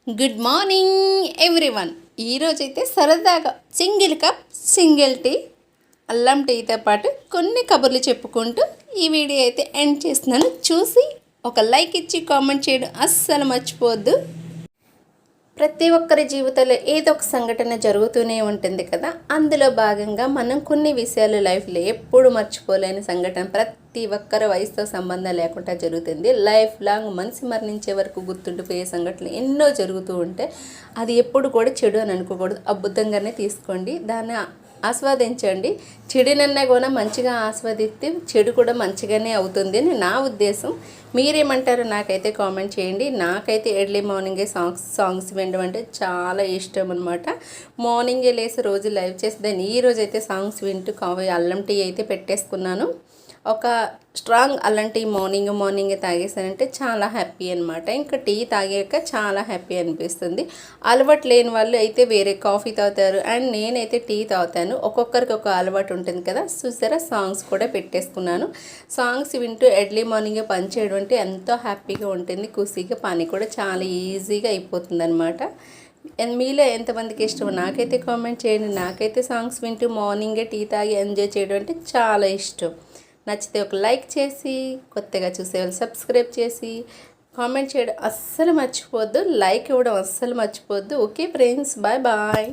Good morning everyone. ఈరోజైతే సరదాగా single cup single tea అల్లం టీతో పాటు కొన్ని కబుర్లు చెప్పుకుంటూ ఈ వీడియో అయితే ఎండ్ చేస్తున్నాను. చూసి ఒక లైక్ ఇచ్చి కామెంట్ చేయడం అస్సలు మర్చిపోవద్దు. ప్రతి ఒక్కరి జీవితంలో ఏదో ఒక సంఘటన జరుగుతూనే ఉంటుంది కదా. అందులో భాగంగా మనం కొన్ని విషయాలు లైఫ్లో ఎప్పుడు మర్చిపోలేని సంఘటన ప్రతి ఒక్కరి వయసుతో సంబంధం లేకుండా జరుగుతుంది. లైఫ్ లాంగ్ మనిషి మరణించే వరకు గుర్తుండిపోయే సంఘటనలు ఎన్నో జరుగుతూ ఉంటే అది ఎప్పుడు కూడా చెడు అని అనుకోకూడదు. అద్భుతంగానే తీసుకోండి, దాన్ని ఆస్వాదించండి. చెడునన్నా కూడా మంచిగా ఆస్వాదిస్తే చెడు కూడా మంచిగానే అవుతుంది అని నా ఉద్దేశం. మీరేమంటారో నాకైతే కామెంట్ చేయండి. నాకైతే ఎర్లీ మార్నింగే సాంగ్స్ వినడం అంటే చాలా ఇష్టం అనమాట. మార్నింగే లేసి రోజు లైవ్ చేసేదాన్ని. ఈరోజు అయితే సాంగ్స్ వింటూ కాఫీ అల్లం టీ అయితే పెట్టేసుకున్నాను. ఒక స్ట్రాంగ్ అల్లం టీ మార్నింగ్ తాగేసానంటే చాలా హ్యాపీ అనమాట. ఇంకా టీ తాగాక చాలా హ్యాపీ అనిపిస్తుంది. అలవాటు లేని వాళ్ళు అయితే వేరే కాఫీ తాగుతారు, అండ్ నేనైతే టీ తాగుతాను. ఒక్కొక్కరికి ఒక అలవాటు ఉంటుంది కదా. చూసారా, సాంగ్స్ కూడా పెట్టేసుకున్నాను. సాంగ్స్ వింటూ ఎర్లీ మార్నింగే పని చేయడం అంటే ఎంతో హ్యాపీగా ఉంటుంది. ఖుషీగా పని కూడా చాలా ఈజీగా అయిపోతుంది అనమాట. మీలో ఎంతమందికి ఇష్టం నాకైతే కామెంట్ చేయండి. నాకైతే సాంగ్స్ వింటూ మార్నింగే టీ తాగి ఎంజాయ్ చేయడం అంటే చాలా ఇష్టం. నచ్చితే ఒక లైక్ చేసి, కొత్తగా చూసేవాళ్ళు సబ్స్క్రైబ్ చేసి, కామెంట్ చేయడం అస్సలు మర్చిపోవద్దు. లైక్ ఇవ్వడం అస్సలు మర్చిపోవద్దు. Okay friends, bye bye.